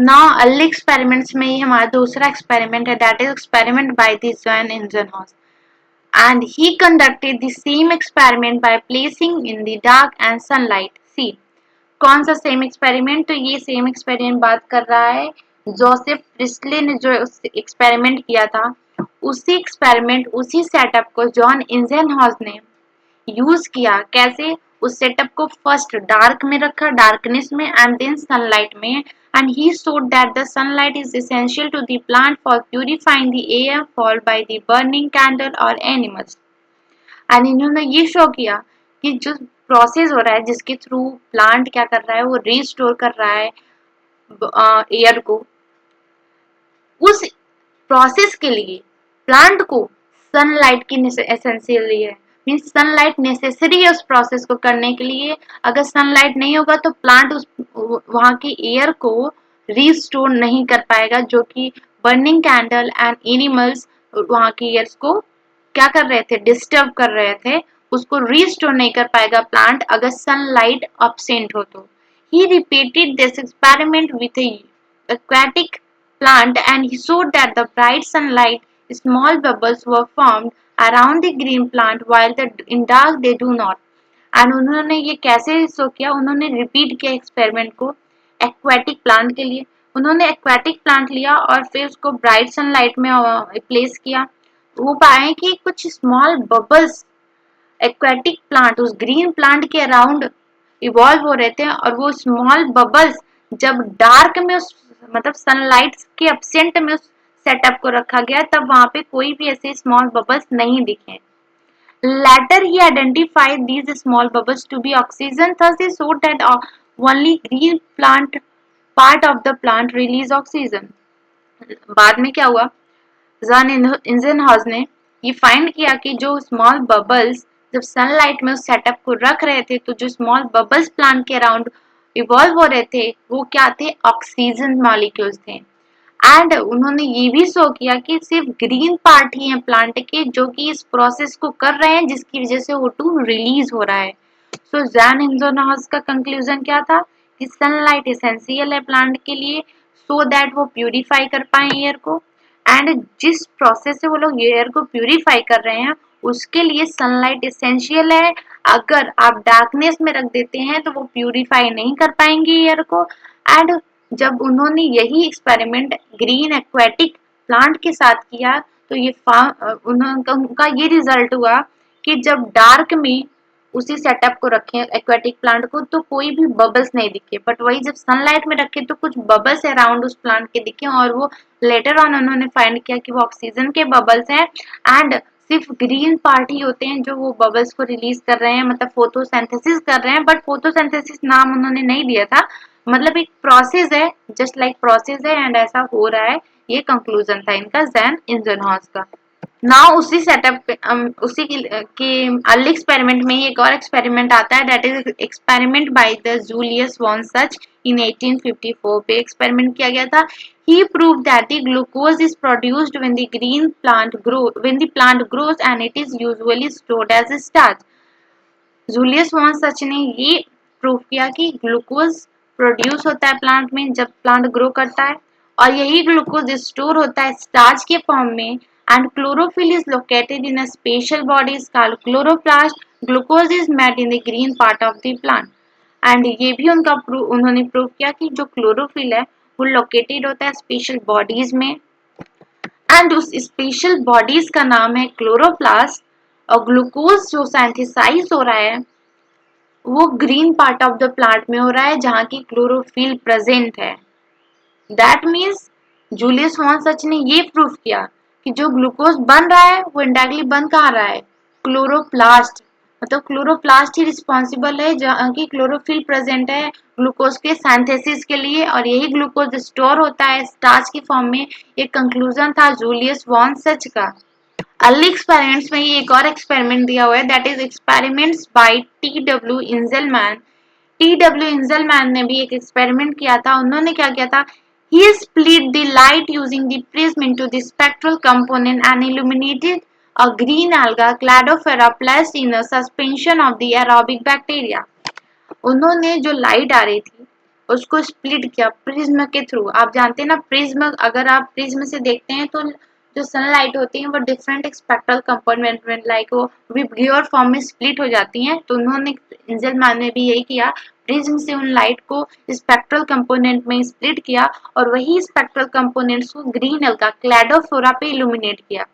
Now early experiments में ये हमारा दूसरा एक्सपेरिमेंट है, that is experiment by the John Ingenhousz and he conducted the same experiment by placing in the dark and sunlight. See, कौन सा same experiment? तो ये सेम एक्सपेरिमेंट बात कर रहा है जोसेफ प्रिस्ले ने जो एक्सपेरिमेंट किया था, उसी एक्सपेरिमेंट उसी सेटअप को जॉन इंजनहॉर्स ने यूज किया। कैसे? उस सेटअप को फर्स्ट डार्क में रखा, डार्कनेस में, एंड देन सनलाइट में, and he showed that the sunlight is essential to the plant for purifying the air followed by the burning candle और एनिमल्स। एंड इन्होंने ये शो किया कि जो प्रोसेस हो रहा है जिसके थ्रू प्लांट क्या कर रहा है, वो रिस्टोर कर रहा है एयर को, उस प्रोसेस के लिए प्लांट को सनलाइट की एसेंशियल है, मीन्स सनलाइट नेसेसरी है उस प्रोसेस को करने के लिए। अगर सनलाइट नहीं होगा तो प्लांट उस वहां की एयर को रिस्टोर नहीं कर पाएगा, जो कि बर्निंग कैंडल एंड एनिमल्स वहां की एयर को क्या कर रहे थे, डिस्टर्ब कर रहे थे, उसको रिस्टोर नहीं कर पाएगा प्लांट अगर सनलाइट absent हो तो। He repeated this experiment with a aquatic plant and he showed that the bright sunlight small bubbles were formed around the green plant while in dark they do not. And उन्होंने ये कैसे show किया? उन्होंने repeat किया experiment को aquatic plant के लिए। उन्होंने एक्वाटिक प्लांट लिया और फिर उसको ब्राइट सनलाइट में प्लेस किया। वो पाए कि कुछ स्मॉल बबल्स एक्वाटिक प्लांट उस ग्रीन प्लांट के अराउंड इवॉल्व हो रहे थे, और वो स्मॉल बबल्स जब डार्क में उस मतलब सनलाइट के एब्सेंट में उस सेटअप को रखा गया तब वहां पे कोई भी ऐसे स्मॉल बबल्स नहीं दिखे। Later he identified these small bubbles to be oxygen, thus he showed that only green plant part of the plant release oxygen. बाद में क्या हुआ, जॉन इंजनहॉर्स ने ये फाइंड किया कि जो स्मॉल बबल्स जब सनलाइट में उस सेटअप को रख रहे थे तो जो स्मॉल बबल्स प्लांट के अराउंड इवॉल्व हो रहे थे वो क्या थे, ऑक्सीजन मॉलिक्यूल्स थे। एंड उन्होंने ये भी शो किया कि सिर्फ ग्रीन पार्ट ही है प्लांट के जो कि इस प्रोसेस को कर रहे हैं जिसकी वजह से O2 रिलीज हो रहा है। सो जॉन इंजनहॉर्स का कंक्लूजन क्या था कि सनलाइट एसेंशियल है प्लांट के लिए सो दैट वो प्यूरिफाई कर पाए एयर को, एंड जिस प्रोसेस से वो लोग एयर को प्यूरिफाई कर रहे हैं उसके लिए सनलाइट एसेंशियल है। अगर आप डार्कनेस में रख देते हैं तो वो प्यूरिफाई नहीं कर पाएंगे एयर को। एंड जब उन्होंने यही एक्सपेरिमेंट ग्रीन एक्वेटिक प्लांट के साथ किया तो ये उनका ये रिजल्ट हुआ कि जब डार्क में उसी सेटअप को रखे एक्वेटिक प्लांट को तो कोई भी बबल्स नहीं दिखे, बट वही जब सनलाइट में रखे तो कुछ बबल्स अराउंड उस प्लांट के दिखे, और वो लेटर ऑन उन्होंने फाइंड किया कि वो ऑक्सीजन के बबल्स हैं एंड सिर्फ ग्रीन पार्ट ही होते हैं जो वो बबल्स को रिलीज कर रहे हैं, मतलब फोटोसिंथेसिस कर रहे हैं। बट फोटोसिंथेसिस नाम उन्होंने नहीं दिया था, मतलब एक प्रोसेस है, जस्ट लाइक प्रोसेस है एंड ऐसा हो रहा है। ये कंक्लूजन था इनका जैन इंजनहॉर्स का। नाउ उसी सेटअप पे उसी के अर्ली एक्सपेरिमेंट में एक और एक्सपेरिमेंट आता है, that is experiment by the Julius von Sachs in 1854 पे एक्सपेरिमेंट किया गया था। He proved that the glucose is produced when the plant grows and it is usually stored as a starch. Julius von Sachs ने ये prove किया कि glucose produce होता है प्लांट में जब प्लांट ग्रो करता है, और यही ग्लूकोज स्टोर होता है स्टार्च के फॉर्म में, and chlorophyll is located in a special body called chloroplast. Glucose is made in the green part of the plant. And ये भी उन्होंने प्रूव किया कि जो क्लोरोफिल है वो लोकेटेड होता है स्पेशल बॉडीज में, एंड उस स्पेशल बॉडीज का नाम है क्लोरोप्लास्ट। और ग्लूकोज जो सिंथेसाइज हो रहा है वो green part of the plant में हो रहा है जहाँ की क्लोरोफिल प्रेजेंट है। That means Julius von Sachs ने ये प्रूव किया कि जो ग्लूकोज बन रहा है वो इंडायरेक्टली बन कहाँ रहा है, क्लोरोप्लास्ट। मतलब क्लोरोप्लास्ट ही रिस्पॉन्सिबल है जहाँ की क्लोरोफिल प्रेजेंट है ग्लूकोज के सिंथेसिस के लिए, और यही ग्लूकोज स्टोर होता है स्टार्च की फॉर्म में। ये कंक्लूजन था जूलियस वॉन सच का। अर्ली एक्सपेरिमेंट्स में ये एक और एक्सपेरिमेंट दिया हुआ है, दैट इज एक्सपेरिमेंट्स बाय टी.डब्ल्यू. इंजेलमैन। टी.डब्ल्यू. इंजेलमैन ने भी एक एक्सपेरिमेंट किया था। उन्होंने क्या किया था, he split the light using the prism into the spectral component and illuminated a green alga Cladophora placed in a suspension of the aerobic bacteria. उन्होंने जो लाइट आ रही थी उसको स्प्लिट किया प्रिज्म के थ्रू। आप जानते हैं ना प्रिज्म, अगर आप प्रिज्म से देखते हैं तो जो सनलाइट होती है वो डिफरेंट स्पेक्ट्रल कंपोनेंट में लाइक वो विबग्योर फॉर्म में स्प्लिट हो जाती हैं। तो उन्होंने इंजेलमान ने भी यही किया, प्रिज्म से उन लाइट को स्पेक्ट्रल कंपोनेंट में स्प्लिट किया और वही स्पेक्ट्रल कंपोनेंट्स को ग्रीन अलगा क्लैडोफोरा पे इल्यूमिनेट किया।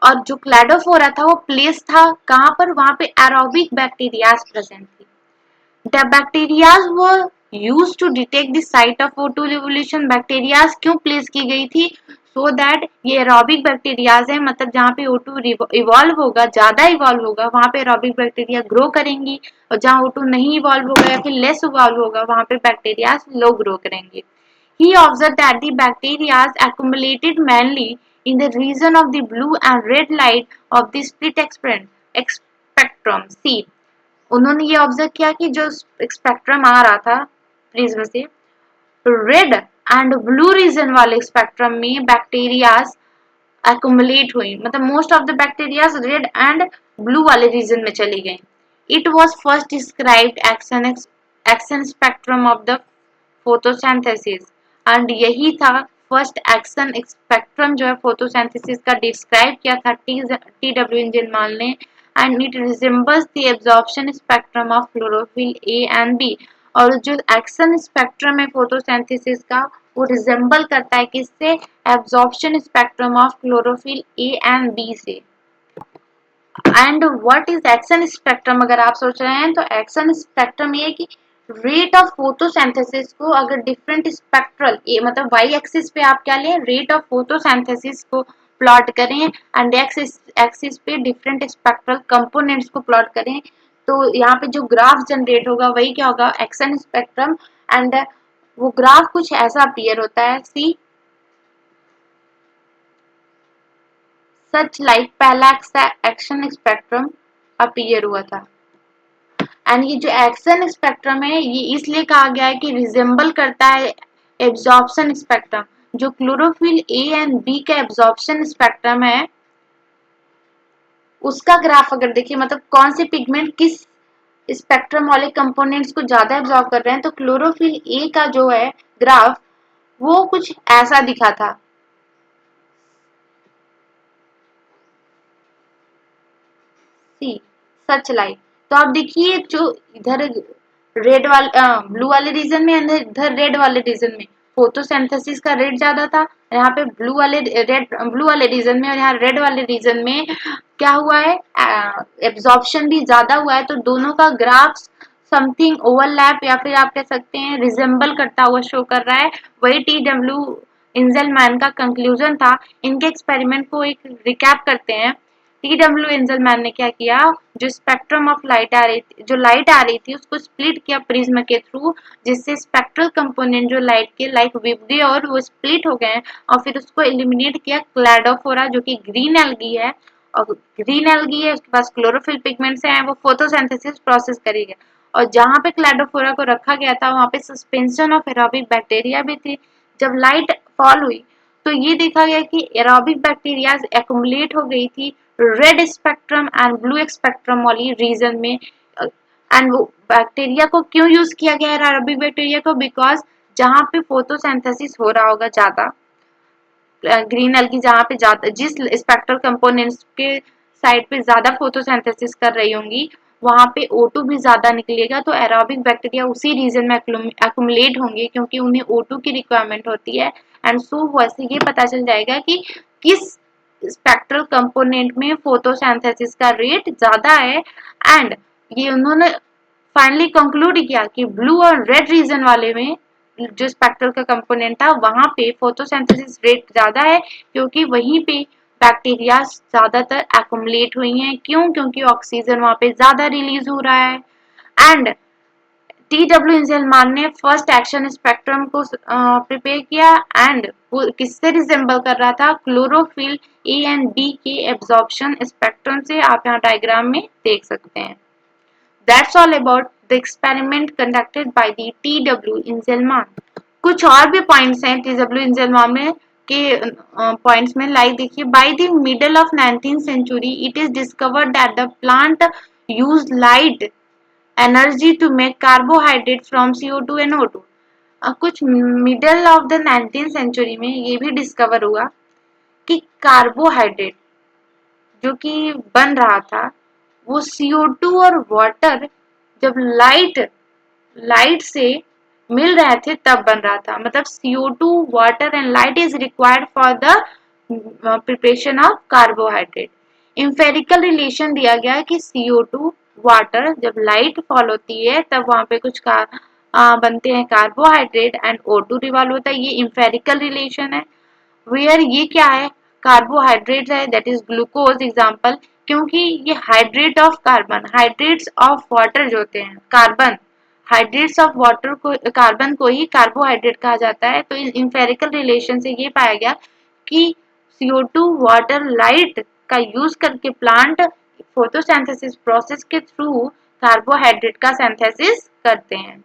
और जो क्लैडोफोरा था वो प्लेस था कहाँ पर, वहां पे एरोबिक बैक्टीरियाज प्रेजेंट थी। The bacterias were used to detect the site of O2 revolution। Bacterias क्यों प्लेस की गई थी? सो दैट ये एरोबिक बैक्टीरियाज है, मतलब जहाँ पे O2 इवॉल्व होगा, ज्यादा इवॉल्व होगा, वहां पे एरोबिक बैक्टीरिया ग्रो करेंगी, और जहाँ O2 नहीं इवॉल्व होगा या फिर लेस इवॉल्व होगा वहां पे बैक्टीरियाज लो ग्रो करेंगे। He observed that the bacteria accumulated mainly in the region of the blue and red light of the split spectrum C। उन्होंने ये ऑब्जर्व किया कि जो स्पेक्ट्रम आ रहा था प्रिज्म से, रेड एंड ब्लू रीजन वाले स्पेक्ट्रम में बैक्टीरियाज accumulate हुई, मतलब most of the bacterias red and blue वाले रीजन में चली गई। It was first described action spectrum of the photosynthesis, and यही था फर्स्ट एक्शन स्पेक्ट्रम जो है फोटोसिंथेसिस का डिस्क्राइब किया था टी डब्ल्यू इंजेलमान ने। And it resembles the absorption spectrum of chlorophyll A and B. और जो एक्शन स्पेक्ट्रम है फोटोसिंथेसिस का वो रिजेंबल करता है किससे? Absorption spectrum of chlorophyll A and B से। And what is action spectrum, अगर आप सोच रहे हैं तो एक्शन स्पेक्ट्रम ये कि रेट ऑफ फोटोसिंथेसिस को अगर डिफरेंट स्पेक्ट्रल ये मतलब वाई एक्सिस पे आप क्या लें, रेट ऑफ फोटोसिंथेसिस को प्लॉट करें एंड एक्सिस पे डिफरेंट स्पेक्ट्रल कंपोनेंट्स को प्लॉट करें, तो यहाँ पे जो ग्राफ जनरेट होगा वही क्या होगा, एक्शन स्पेक्ट्रम। एंड वो ग्राफ कुछ ऐसा अपीयर होता है, सी सच लाइक पहला एक्शन स्पेक्ट्रम अपीयर हुआ था। एंड ये जो एक्शन स्पेक्ट्रम है ये इसलिए कहा गया है कि रिजेंबल करता है एब्जॉर्प्शन स्पेक्ट्रम। जो क्लोरोफिल ए एंड बी का एब्जॉर्प्शन स्पेक्ट्रम है उसका ग्राफ अगर देखिए, मतलब कौन से पिगमेंट किस स्पेक्ट्रम वाले कंपोनेंट्स को ज्यादा एब्जॉर्ब कर रहे हैं, तो क्लोरोफिल ए का जो है ग्राफ वो कुछ ऐसा दिखा था। सी सच लाइट, तो आप देखिए जो इधर रेड वाले ब्लू वाले रीजन में, इधर रेड वाले रीजन में फोटोसिंथेसिस का रेट ज्यादा था, यहाँ पे ब्लू वाले रीजन में और यहाँ रेड वाले रीजन में क्या हुआ है, एब्जॉर्प्शन भी ज्यादा हुआ है। तो दोनों का ग्राफ समथिंग ओवरलैप या फिर आप कह सकते हैं रिजेंबल करता हुआ शो कर रहा है। वही टी.डब्ल्यू. इंजेलमैन का कंक्लूजन था। इनके एक्सपेरिमेंट को एक रिकैप करते हैं। टी.डब्ल्यू. इंजेलमैन ने क्या किया, जो स्पेक्ट्रम ऑफ लाइट आ रही थी, जो लाइट आ रही थी उसको स्प्लिट किया प्रिज्म के थ्रू, जिससे स्पेक्ट्रल कंपोनेंट जो लाइट के लाइक विबगे और वो स्प्लिट हो गए, और फिर उसको एलिमिनेट किया क्लैडोफोरा जो कि ग्रीन एल्गी है, और ग्रीन एल्गी है उसके पास क्लोरोफिल पिगमेंट्स हैं, वो फोटोसिंथेसिस प्रोसेस करेगा। और जहाँ पे क्लैडोफोरा को रखा गया था वहाँ पे सस्पेंशन ऑफ एरोबिक बैक्टीरिया भी थी। जब लाइट फॉल हुई तो ये देखा गया कि एरोबिक बैक्टीरिया एक्युमुलेट हो गई थी red spectrum and blue spectrum वाली रीजन में। एंड वो बैक्टीरिया को क्यों यूज किया गया है एरोबिक बैक्टीरिया को, बिकॉज जहाँ पे फोटोसिंथेसिस हो रहा होगा ज्यादा, ग्रीन एल्गी जहाँ पे ज्यादा जिस स्पेक्ट्रल कंपोनेंट्स के साइड पे ज्यादा फोटोसिंथेसिस कर रही होंगी वहां पे O2 भी ज्यादा निकलेगा, तो एरोबिक बैक्टीरिया उसी रीजन में एक्युमुलेट होंगे क्योंकि उन्हें O2 की रिक्वायरमेंट होती है। एंड सो वैसे ये पता चल जाएगा कि किस स्पेक्ट्रल कंपोनेंट में फोटोसिंथेसिस का रेट ज्यादा है। एंड ये उन्होंने फाइनली कंक्लूड किया कि ब्लू और रेड रीजन वाले में जो स्पेक्ट्रल का कंपोनेंट था वहां पे फोटोसिंथेसिस रेट ज्यादा है, क्योंकि वहीं पे बैक्टीरिया ज्यादातर एक्युमुलेट हुई हैं। क्यों? क्योंकि ऑक्सीजन वहां पे ज्यादा रिलीज हो रहा है। एंड टी.डब्ल्यू. इंजेलमान ने फर्स्ट एक्शन स्पेक्ट्रम को प्रिपेयर किया, एंड वो किससे रिजेंबल कर रहा था, क्लोरोफिल ए एंड बी के एब्जॉर्प्शन स्पेक्ट्रम से। आप यहाँ डायग्राम में देख सकते हैं। That's all about the experiment conducted by the T.W. Inzelman। कुछ और भी पॉइंट्स हैं T.W. Inzelman में के पॉइंट्स में, लाइक देखिए, by the middle of 19th century it is discovered that the plant used light energy to make carbohydrate from CO2 and O2। कुछ middle of the 19th century में ये भी discover हुआ कि कार्बोहाइड्रेट जो कि बन रहा था वो CO2 और वाटर जब लाइट से मिल रहे थे तब बन रहा था। मतलब CO2 water and light is required for the preparation of carbohydrate. Empirical relation दिया गया है कि CO2 वाटर जब लाइट फॉल होती है तब वहां पे कुछ बनते हैं कार्बोहाइड्रेट एंड O2 रिवॉल्व होता है। ये इंफेरिकल रिलेशन है। वेयर ये क्या है, कार्बोहाइड्रेट है दैट इज ग्लूकोज एग्जाम्पल, क्योंकि ये hydrate of carbon, hydrates of water जो होते हैं कार्बन, हाइड्रेट्स ऑफ वाटर को, कार्बन को ही कार्बोहाइड्रेट कहा जाता है। तो इस इंफेरिकल रिलेशन से ये पाया गया कि CO2 वाटर लाइट का यूज करके प्लांट फोटोसिंथेसिस प्रोसेस के थ्रू कार्बोहाइड्रेट का सिंथेसिस करते हैं।